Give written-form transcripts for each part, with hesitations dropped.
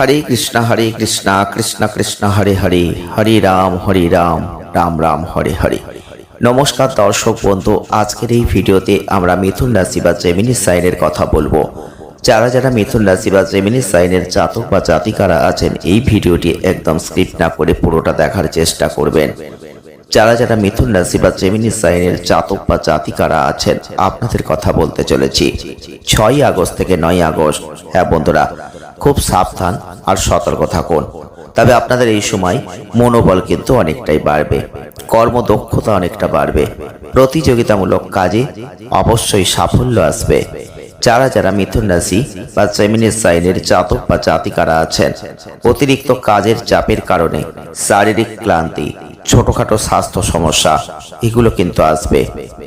হরে কৃষ্ণ কৃষ্ণ কৃষ্ণ হরে হরে, হরে রাম রাম রাম হরে হরে। নমস্কার দর্শক বন্ধু, আজকের এই ভিডিওতে আমরা মিথুন রাশি বা জেমিনি সাইনের কথা বলবো। যারা যারা মিথুন রাশি বা জেমিনি সাইনের জাতক বা জাতিকারা আছেন, এই ভিডিওটি একদম স্কিপ না করে পুরোটা দেখার চেষ্টা করবেন। যারা যারা মিথুন রাশি বা জেমিনি সাইনের জাতক বা জাতিকারা আছেন, আপনাদের কথা বলতে চলেছি 6 আগস্ট থেকে 9 আগস্ট। হ্যাঁ বন্ধুরা, খুব সাবধান আর সতর্ক থাকুন। তবে আপনাদের এই সময় মনোবল কিন্তু অনেকটাই বাড়বে, কর্মদক্ষতা অনেকটা বাড়বে, প্রতিযোগিতামূলক কাজে অবশ্যই সাফল্য আসবে। যারা যারা মিথুন রাশি বা জেমিনি সাইনের জাতক বা জাতিকারা আছেন, অতিরিক্ত কাজের চাপের কারণে শারীরিক ক্লান্তি, ছোটখাটো স্বাস্থ্য সমস্যা এগুলো কিন্তু আসবে,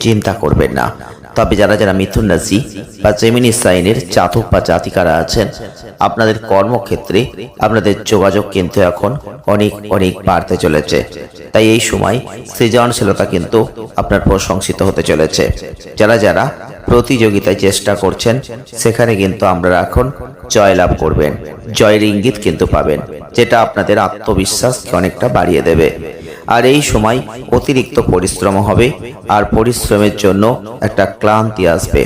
চিন্তা করবেন না। তবে যারা যারা মিথুন রাশি বা জেমিনি সাইনের জাতক বা জাতিকারা আছেন, আপনাদের কর্মক্ষেত্রে আপনাদের যোগাযোগ কিন্তু এখন অনেক অনেক বাড়তে চলেছে। তাই এই সময় সৃজনশীলতা কিন্তু আপনার প্রশংসিত হতে চলেছে। যারা যারা প্রতিযোগিতায় চেষ্টা করছেন, সেখানে কিন্তু আপনারা এখন জয়লাভ করবেন, জয়ের ইঙ্গিত কিন্তু পাবেন, যেটা আপনাদের আত্মবিশ্বাসকে অনেকটা বাড়িয়ে দেবে। আর এই সময় অতিরিক্ত পরিশ্রম হবে, আর পরিশ্রমের জন্য একটা ক্লান্তি আসবে।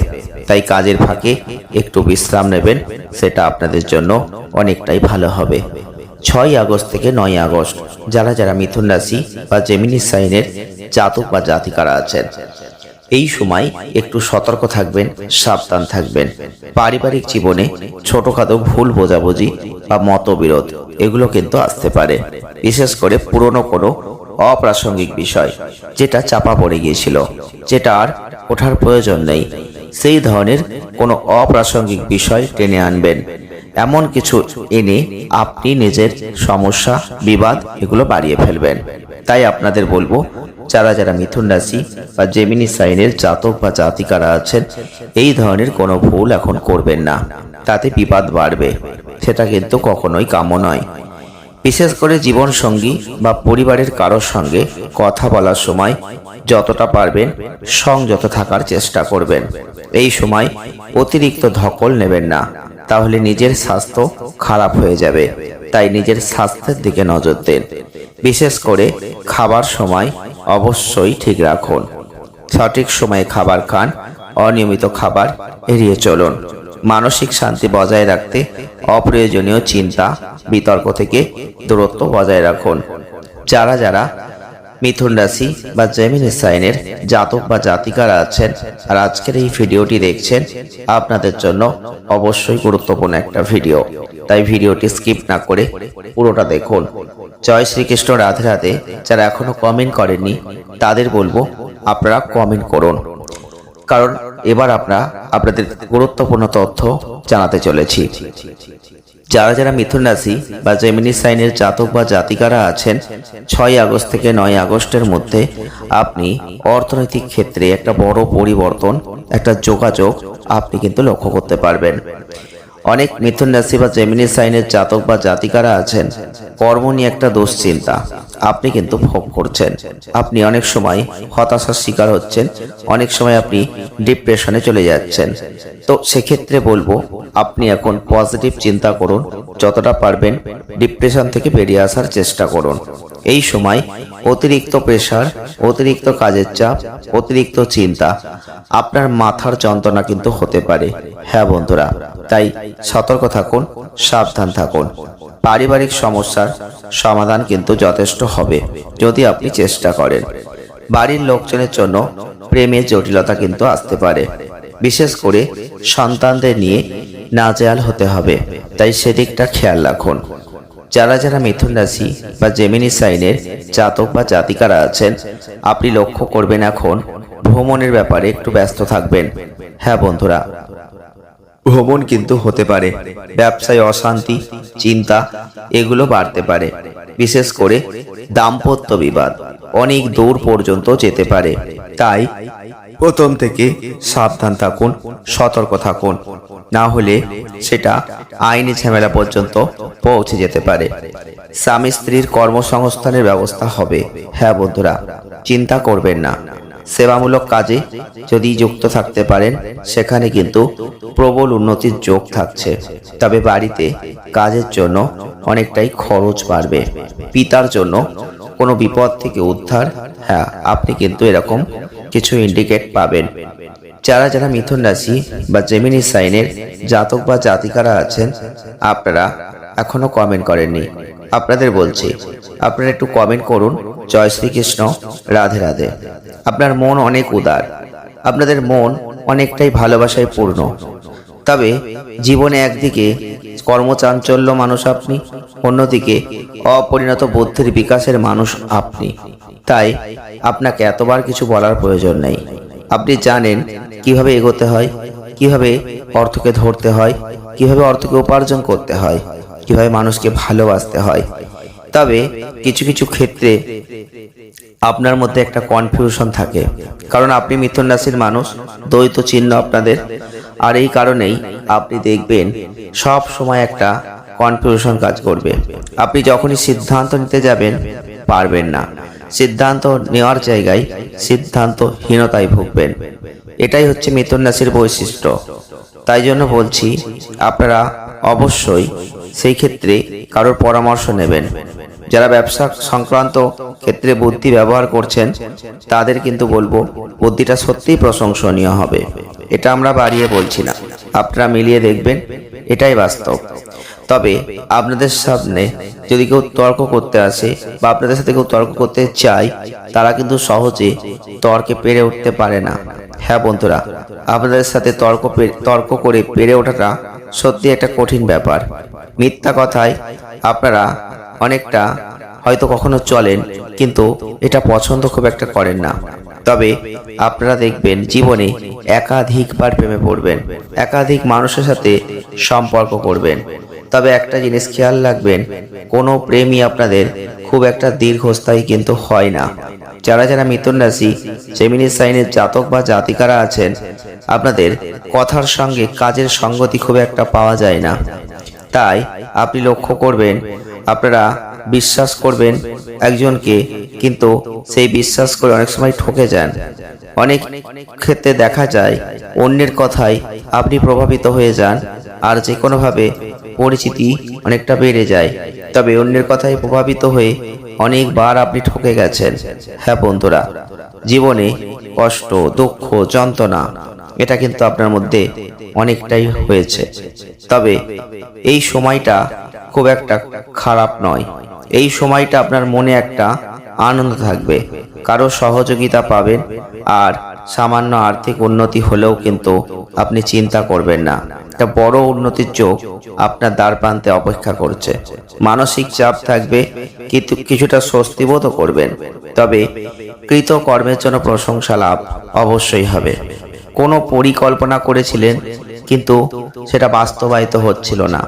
তাই কাজের ফাঁকে একটু বিশ্রাম নেবেন, সেটা আপনাদের জন্য অনেকটাই ভালো হবে। 6 আগস্ট থেকে 9 আগস্ট যারা যারা মিথুন রাশি বা জেমিনি সাইনের জাতক বা জাতিকারা আছেন, এই সময় একটু সতর্ক থাকবেন, সাবধান থাকবেন। পারিবারিক জীবনে ছোটখাটো ভুল বোঝাবুঝি বা মতবিরোধ এগুলো কিন্তু আসতে পারে। বিশেষ করে পুরনো কোনো অপ্রাসঙ্গিক বিষয় যেটা চাপা পড়ে গিয়েছিল, যেটা আর ওঠার প্রয়োজন নেই, সেই ধরনের কোনো অপ্রাসঙ্গিক বিষয় টেনে আনবেন। এমন কিছু এনে আপনি নিজের সমস্যা, বিবাদ এগুলো বাড়িয়ে ফেলবেন। তাই আপনাদের বলবো, যারা যারা মিথুন রাশি বা জেমিনি সাইনের জাতক বা জাতিকারা আছেন, এই ধরনের কোনো ভুল এখন করবেন না, তাতে বিবাদ বাড়বে, সেটা কিন্তু কখনোই কাম্য নয়। বিশেষ করে জীবন সঙ্গী বা পরিবারের কারোর সঙ্গে কথা বলার সময় যতটা পারবেন সংযত থাকার চেষ্টা করবেন। এই সময় অতিরিক্ত ধকল নেবেন না, তাহলে নিজের স্বাস্থ্য খারাপ হয়ে যাবে। তাই নিজের স্বাস্থ্যের দিকে নজর দেন। বিশেষ করে খাবার সময় অবশ্যই ঠিক রাখুন, সঠিক সময়ে খাবার খান, অনিয়মিত খাবার এড়িয়ে চলুন। মানসিক শান্তি বজায় রাখতে অপ্রয়োজনীয় চিন্তা, বিতর্ক থেকে দূরত্ব বজায় রাখুন। যারা যারা মিথুন রাশি বা জেমিনি সাইনের জাতক বা জাতিকারা আছেন আর আজকের এই ভিডিওটি দেখছেন, আপনাদের জন্য অবশ্যই গুরুত্বপূর্ণ একটা ভিডিও, তাই ভিডিওটি স্কিপ না করে পুরোটা দেখুন। জয় শ্রীকৃষ্ণ, রাধে রাধে। যারা এখনো কমেন্ট করেননি তাদের বলবো আপনারা কমেন্ট করুন, কারণ এবার আপনাদের গুরুত্বপূর্ণ তথ্য জানাতে চলেছি। যারা যারা মিথুন রাশি বা জেমিনি সাইনের জাতক বা জাতিকারা আছেন, 6 আগস্ট থেকে 9 আগস্টের মধ্যে আপনি অর্থনৈতিক ক্ষেত্রে একটা বড় পরিবর্তন, একটা যোগাযোগ আপনি কিন্তু লক্ষ্য করতে পারবেন। অনেক মিথুন রাশি বা জেমিনি সাইনের জাতক বা জাতিকারা আছেন, কর্ম নিয়ে একটা দুশ্চিন্তা আপনি কিন্তু ভোগ করছেন। আপনি অনেক সময় হতাশার শিকার হচ্ছেন, অনেক সময় আপনি ডিপ্রেশনে চলে যাচ্ছেন। তো সেক্ষেত্রে বলবো, আপনি এখন পজিটিভ চিন্তা করুন, যতটা পারবেন ডিপ্রেশন থেকে বেরিয়ে আসার চেষ্টা করুন। এই সময় অতিরিক্ত প্রেসার, অতিরিক্ত কাজের চাপ, অতিরিক্ত চিন্তা, আপনার মাথার যন্ত্রণা কিন্তু হতে পারে। হ্যাঁ বন্ধুরা, তাই সতর্ক থাকুন, সাবধান থাকুন। পারিবারিক সমস্যার সমাধান কিন্তু যথেষ্ট হবে যদি আপনি চেষ্টা করেন। বাড়ির লোকজনের জন্য প্রেমের জটিলতা কিন্তু আসতে পারে। বিশেষ করে সন্তানদের নিয়ে নাজেহাল হতে হবে, তাই সেদিকটা খেয়াল রাখুন। যারা যারা মিথুন রাশি বা জেমিনি সাইনের জাতক বা জাতিকারা আছেন, আপনি লক্ষ্য করবেন এখন ভ্রমণের ব্যাপারে একটু ব্যস্ত থাকবেন। হ্যাঁ বন্ধুরা, ভ্রমণ কিন্তু হতে পারে। ব্যবসায় অশান্তি, চিন্তা এগুলো বাড়তে পারে। বিশেষ করে দাম্পত্য বিবাদ অনেক দূর পর্যন্ত যেতে পারে। তাই প্রথম থেকে সাবধান থাকুন, সতর্ক থাকুন, না হলে সেটা আইনি ঝামেলা পর্যন্ত পৌঁছে যেতে পারে। স্বামী স্ত্রীর কর্মসংস্থানের ব্যবস্থা হবে। হ্যাঁ বন্ধুরা, চিন্তা করবেন না, সেবামূলক কাজে যদি যুক্ত থাকতে পারেন সেখানে কিন্তু প্রবল উন্নতির যোগ থাকছে। তবে বাড়িতে কাজের জন্য অনেকটাই খরচ বাড়বে। পিতার জন্য কোনো বিপদ থেকে উদ্ধার, হ্যাঁ আপনি কিন্তু এরকম কিছু ইন্ডিকেট পাবেন। যারা যারা মিথুন রাশি বা জেমিনি সাইনের জাতক বা জাতিকারা আছেন, আপনারা এখনো কমেন্ট করেননি, আপনাদের বলছি আপনারা একটু কমেন্ট করুন জয় শ্রীকৃষ্ণ, রাধে রাধে। আপনার মন অনেক উদার, আপনাদের মন অনেকটাই ভালোবাসায় পূর্ণ। তবে জীবনে একদিকে কর্মচাঞ্চল্য মানুষ আপনি, অন্যদিকে অপরিণত বুদ্ধির বিকাশের মানুষ আপনি। তাই আপনাকে এতবার কিছু বলার প্রয়োজন নেই। আপনি জানেন কিভাবে এগোতে হয়, কিভাবে অর্থকে ধরতে হয়, কিভাবে অর্থকে উপার্জন করতে হয়, কিভাবে মানুষকে ভালোবাসতে হয়। তবে কিছু কিছু ক্ষেত্রে আপনার মধ্যে একটা কনফিউশন থাকে, কারণ আপনি মিথুন রাশির মানুষ, দ্বৈত চিহ্ন আপনাদের। আর এই কারণেই আপনি দেখবেন সব সময় একটা কনফিউশন কাজ করবে। আপনি যখনই সিদ্ধান্ত নিতে যাবেন পারবেন না, সিদ্ধান্ত নেওয়ার জায়গায় সিদ্ধান্তহীনতায় ভুগবেন। এটাই হচ্ছে মিথুন রাশির বৈশিষ্ট্য। তাই জন্য বলছি আপনারা অবশ্যই সেই ক্ষেত্রে কারোর পরামর্শ নেবেন। যারা ব্যবসা সংক্রান্ত ক্ষেত্রে বুদ্ধি ব্যবহার করছেন তাদের কিন্তু বলবো বুদ্ধিটা সত্যিই প্রশংসনীয় হবে। এটা আমরা বাড়িয়ে বলছি না, আপনারা মিলিয়ে দেখবেন, এটাই বাস্তব। তবে আপনাদের সামনে যদি কেউ তর্ক করতে আসে বা আপনাদের সাথে কেউ তর্ক করতে চায়, তারা কিন্তু সহজে তর্কে পেরে উঠতে পারে না। হ্যাঁ বন্ধুরা, আপনাদের সাথে তর্ক করে পেরে ওঠাটা সত্যি একটা কঠিন ব্যাপার। মিথ্যা কথায় আপনারা অনেকটা হয়তো কখনো চলেন, কিন্তু এটা পছন্দ খুব একটা করেন না। তবে আপনারা দেখবেন জীবনে একাধিকবার প্রেমে পড়বেন, একাধিক মানুষের সাথে সম্পর্ক করবেন। তবে একটা জিনিস খেয়াল রাখবেন, কোনো প্রেমই আপনাদের খুব একটা দীর্ঘস্থায়ী কিন্তু হয় না। যারা যারা মিথুন রাশি জেমিনি সাইনের জাতক বা জাতিকারা আছেন, আপনাদের কথার সঙ্গে কাজের সঙ্গতি খুব একটা পাওয়া যায় না। তাই আপনি লক্ষ্য করবেন, আপনারা বিশ্বাস করবেন একজনকে, কিন্তু সেই বিশ্বাস করে অনেক সময় ঠকে যান। অনেক ক্ষেত্রে দেখা যায় অন্যের কথায় আপনি প্রভাবিত হয়ে যান, আর যে কোনোভাবে পরিচিতি অনেকটা বেড়ে যায়। তবে অন্যের কথায় প্রভাবিত হয়ে অনেকবার আপনি ঠকে গেছেন। হ্যাঁ বন্ধুরা, জীবনে কষ্ট, দুঃখ, যন্ত্রণা এটা কিন্তু আপনার মধ্যে অনেকটাই হয়েছে। তবে এই সময়টা খুব একটা খারাপ নয়। এই সময়টা আপনার মনে একটা আনন্দ থাকবে, কারো সহযোগিতা পাবেন, আর সামান্য আর্থিক উন্নতি হলেও কিন্তু আপনি চিন্তা করবেন না, একটা বড় উন্নতির যোগ আপনার দ্বার প্রান্তে অপেক্ষা করছে। মানসিক চাপ থাকবে, কিন্তু কিছুটা স্বস্তিবোধও করবেন। তবে কৃত কর্মের জন্য প্রশংসা লাভ অবশ্যই হবে। কোনো পরিকল্পনা করেছিলেন কিন্তু সেটা বাস্তবায়িত হচ্ছিল না,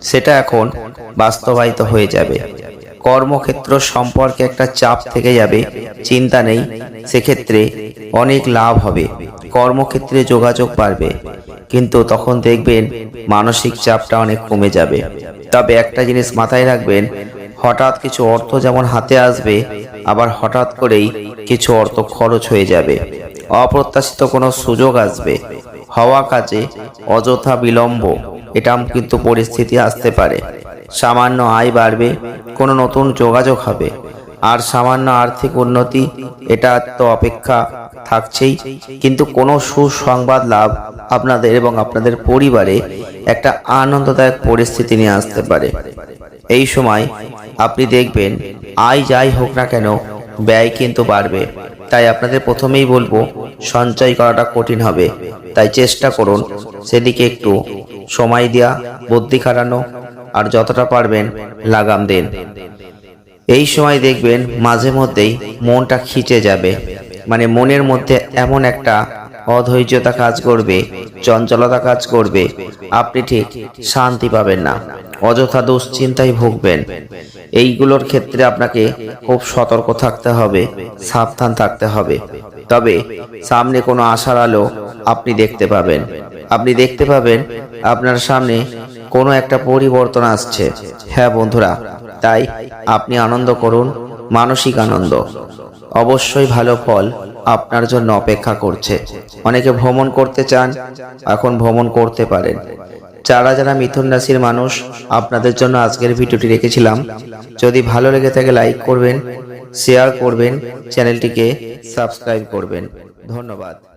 সেটা এখন বাস্তবায়িত হয়ে যাবে। কর্মক্ষেত্র সম্পর্কে একটা চাপ থেকে যাবে, চিন্তা নেই, সেক্ষেত্রে অনেক লাভ হবে। কর্মক্ষেত্রে যোগাযোগ বাড়বে, কিন্তু তখন দেখবেন মানসিক চাপটা অনেক কমে যাবে। তবে একটা জিনিস মাথায় রাখবেন, হঠাৎ কিছু অর্থ যেমন হাতে আসবে, আবার হঠাৎ করেই কিছু অর্থ খরচ হয়ে যাবে। অপ্রত্যাশিত কোনো সুযোগ আসবে, হওয়া কাজে অযথা বিলম্ব, এটা কিন্তু পরিস্থিতি আসতে পারে। সামান্য আয় বাড়বে, কোনো নতুন যোগাযোগ হবে, আর সামান্য আর্থিক উন্নতি এটা তো অপেক্ষা থাকছেই। কিন্তু কোনো সুসংবাদ লাভ আপনাদের এবং আপনাদের পরিবারে একটা আনন্দদায়ক পরিস্থিতি নিয়ে আসতে পারে। এই সময় আপনি দেখবেন আয় যাই হোক না কেন ব্যয় কিন্তু বাড়বে। তাই আপনাদের প্রথমেই বলবো সঞ্চয় করাটা কঠিন হবে, তাই চেষ্টা করুন সেদিকে একটু সময় দেওয়া, বুদ্ধি খাটানো, আর যতটা পারবেন লাগাম দিন। এই সময় দেখবেন মাঝে মধ্যেই মনটা খিচে যাবে, মানে মনের মধ্যে এমন একটা অধৈর্যতা কাজ করবে, চঞ্চলতা কাজ করবে, আপনি ঠিক শান্তি পাবেন না, অযথা দুশ্চিন্তায় ভুগবেন। এইগুলোর ক্ষেত্রে আপনাকে খুব সতর্ক থাকতে হবে, সাবধান থাকতে হবে। তবে সামনে কোনো আশার আলো আপনি দেখতে পাবেন, আপনি দেখতে পাবেন আপনার সামনে কোনো একটা পরিবর্তন আসছে। হ্যাঁ বন্ধুরা, তাই আপনি আনন্দ করুন, মানসিক আনন্দ, অবশ্যই ভালো ফল আপনার জন্য অপেক্ষা করছে। অনেকে ভ্রমণ করতে চান, এখন ভ্রমণ করতে পারেন। যারা যারা মিথুন রাশির মানুষ, আপনাদের জন্য আজকের ভিডিওটি রেখেছিলাম। যদি ভালো লেগে থাকে লাইক করবেন, শেয়ার করবেন, চ্যানেলটিকে সাবস্ক্রাইব করবেন। ধন্যবাদ।